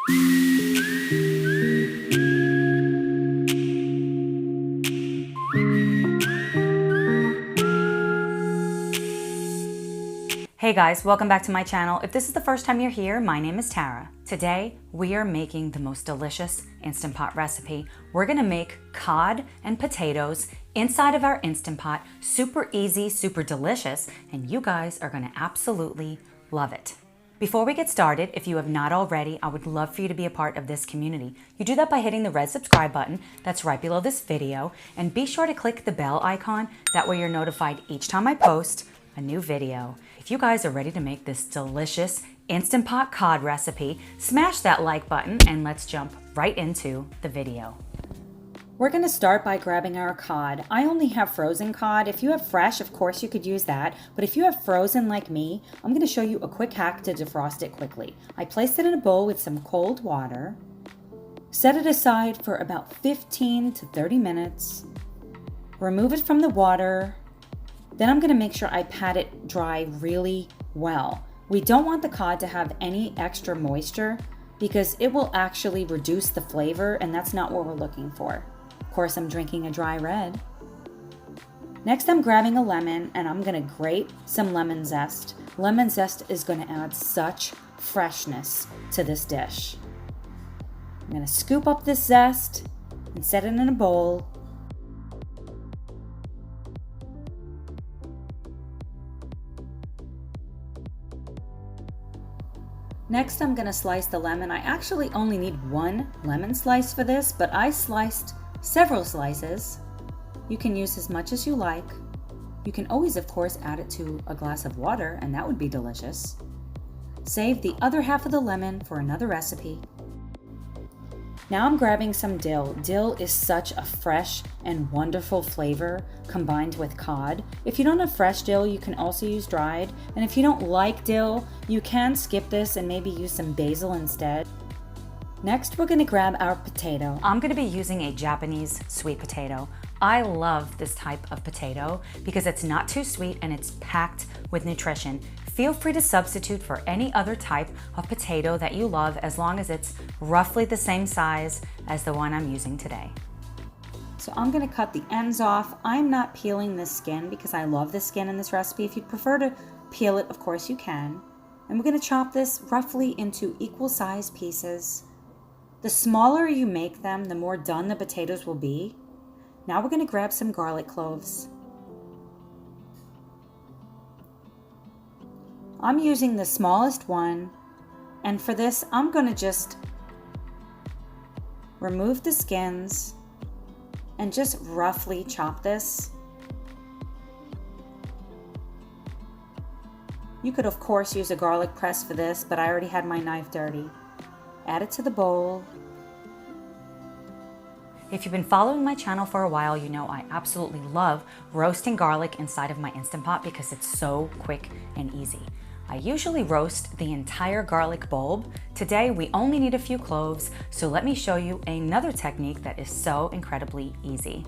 Hey guys, welcome back to my channel. If this is the first time you're here, my name is Tara. Today, we are making the most delicious Instant Pot recipe. We're gonna make cod and potatoes inside of our Instant Pot. Super easy, super delicious, and you guys are gonna absolutely love it. Before we get started, if you have not already, I would love for you to be a part of this community. You do that by hitting the red subscribe button that's right below this video, and be sure to click the bell icon. That way you're notified each time I post a new video. If you guys are ready to make this delicious Instant Pot cod recipe, smash that like button and let's jump right into the video. We're gonna start by grabbing our cod. I only have frozen cod. If you have fresh, of course you could use that, but if you have frozen like me, I'm gonna show you a quick hack to defrost it quickly. I placed it in a bowl with some cold water, set it aside for about 15 to 30 minutes, remove it from the water. Then I'm gonna make sure I pat it dry really well. We don't want the cod to have any extra moisture because it will actually reduce the flavor, and that's not what we're looking for. Of course, I'm drinking a dry red. Next, I'm grabbing a lemon and I'm gonna grate some lemon zest. Lemon zest is gonna add such freshness to this dish. I'm gonna scoop up this zest and set it in a bowl. Next, I'm gonna slice the lemon. I actually only need one lemon slice for this, but I sliced several slices. You can use as much as you like. You can always, of course, add it to a glass of water, and that would be delicious. Save the other half of the lemon for another recipe. Now I'm grabbing some dill. Dill is such a fresh and wonderful flavor combined with cod. If you don't have fresh dill, you can also use dried. And if you don't like dill, you can skip this and maybe use some basil instead. Next, we're gonna grab our potato. I'm gonna be using a Japanese sweet potato. I love this type of potato because it's not too sweet and it's packed with nutrition. Feel free to substitute for any other type of potato that you love as long as it's roughly the same size as the one I'm using today. So I'm gonna cut the ends off. I'm not peeling the skin because I love the skin in this recipe. If you'd prefer to peel it, of course you can. And we're gonna chop this roughly into equal size pieces. The smaller you make them, the more done the potatoes will be. Now we're gonna grab some garlic cloves. I'm using the smallest one, and for this, I'm gonna just remove the skins and just roughly chop this. You could, of course, use a garlic press for this, but I already had my knife dirty. Add it to the bowl. If you've been following my channel for a while, you know I absolutely love roasting garlic inside of my Instant Pot because it's so quick and easy. I usually roast the entire garlic bulb. Today, we only need a few cloves, so let me show you another technique that is so incredibly easy.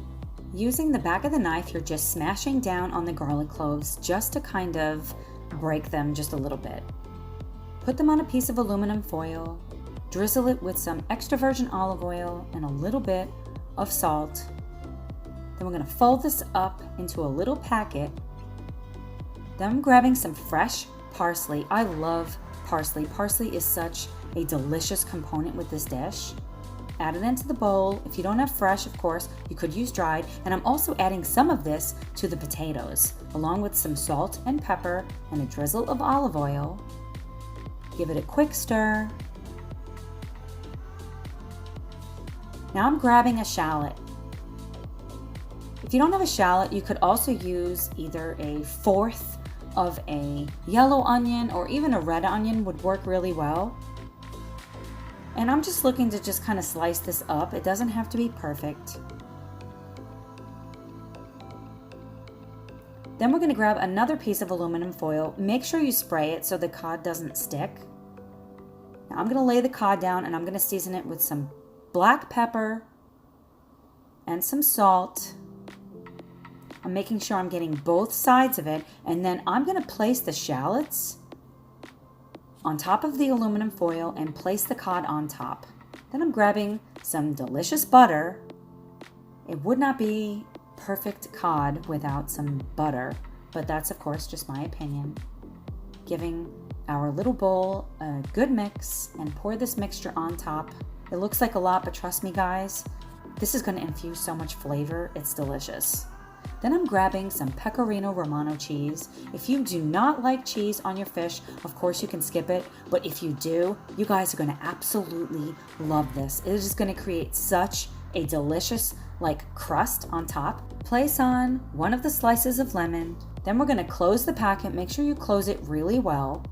Using the back of the knife, you're just smashing down on the garlic cloves just to kind of break them just a little bit. Put them on a piece of aluminum foil, drizzle it with some extra virgin olive oil and a little bit of salt. Then we're gonna fold this up into a little packet. Then I'm grabbing some fresh parsley. I love parsley. Parsley is such a delicious component with this dish. Add it into the bowl. If you don't have fresh, of course, you could use dried. And I'm also adding some of this to the potatoes, along with some salt and pepper and a drizzle of olive oil. Give it a quick stir. Now I'm grabbing a shallot. If you don't have a shallot, you could also use either a fourth of a yellow onion or even a red onion would work really well. And I'm just looking to just kind of slice this up. It doesn't have to be perfect. Then we're going to grab another piece of aluminum foil. Make sure you spray it so the cod doesn't stick. Now I'm going to lay the cod down and I'm going to season it with some black pepper and some salt. I'm making sure I'm getting both sides of it, and then I'm going to place the shallots on top of the aluminum foil and place the cod on top. Then I'm grabbing some delicious butter. It would not be perfect cod without some butter, but that's of course just my opinion. Giving our little bowl a good mix and pour this mixture on top. It looks like a lot, but trust me guys, this is going to infuse so much flavor, it's delicious. Then I'm grabbing some Pecorino Romano cheese. If you do not like cheese on your fish, of course you can skip it, but if you do, you guys are going to absolutely love this. It is just going to create such a delicious crust on top. Place on one of the slices of lemon. Then we're going to close the packet. Make sure you close it really well.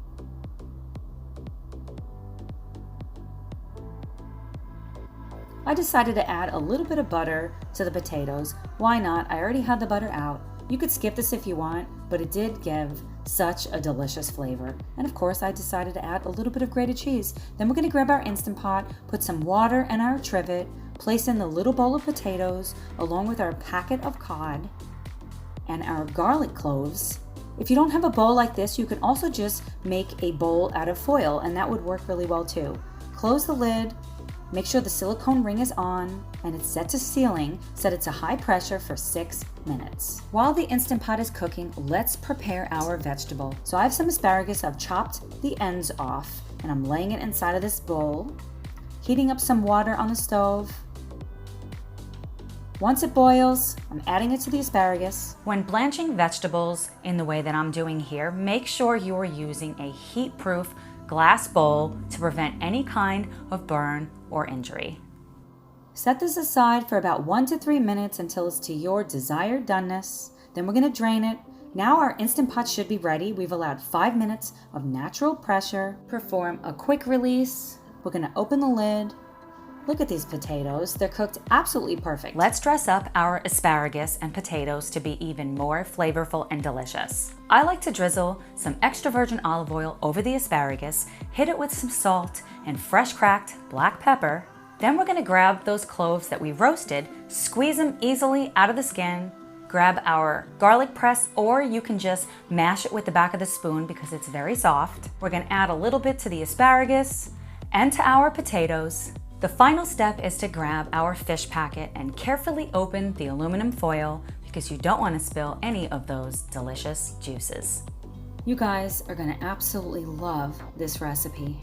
I decided to add a little bit of butter to the potatoes. Why not? I already had the butter out. You could skip this if you want, but it did give such a delicious flavor. And of course, I decided to add a little bit of grated cheese. Then we're going to grab our Instant Pot, put some water in our trivet, place in the little bowl of potatoes along with our packet of cod and our garlic cloves. If you don't have a bowl like this, you can also just make a bowl out of foil, and that would work really well too. Close the lid. Make sure the silicone ring is on and it's set to sealing. Set it to high pressure for 6 minutes. While the Instant Pot is cooking, let's prepare our vegetable. So I have some asparagus. I've chopped the ends off and I'm laying it inside of this bowl. Heating up some water on the stove. Once it boils, I'm adding it to the asparagus. When blanching vegetables in the way that I'm doing here, make sure you're using a heat-proof glass bowl to prevent any kind of burn or injury. Set this aside for about 1 to 3 minutes until it's to your desired doneness. Then we're going to drain it. Now our Instant Pot should be ready. We've allowed 5 minutes of natural pressure. Perform a quick release. We're going to open the lid. Look at these potatoes. They're cooked absolutely perfect. Let's dress up our asparagus and potatoes to be even more flavorful and delicious. I like to drizzle some extra virgin olive oil over the asparagus, hit it with some salt and fresh cracked black pepper. Then we're gonna grab those cloves that we roasted, squeeze them easily out of the skin, grab our garlic press, or you can just mash it with the back of the spoon because it's very soft. We're gonna add a little bit to the asparagus and to our potatoes. The final step is to grab our fish packet and carefully open the aluminum foil because you don't want to spill any of those delicious juices. You guys are going to absolutely love this recipe.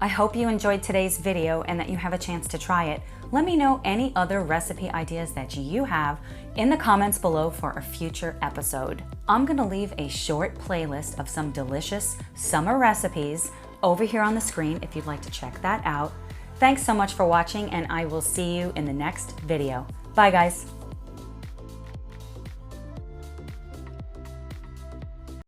I hope you enjoyed today's video and that you have a chance to try it. Let me know any other recipe ideas that you have in the comments below for a future episode. I'm going to leave a short playlist of some delicious summer recipes over here on the screen if you'd like to check that out. Thanks so much for watching, and I will see you in the next video. Bye guys.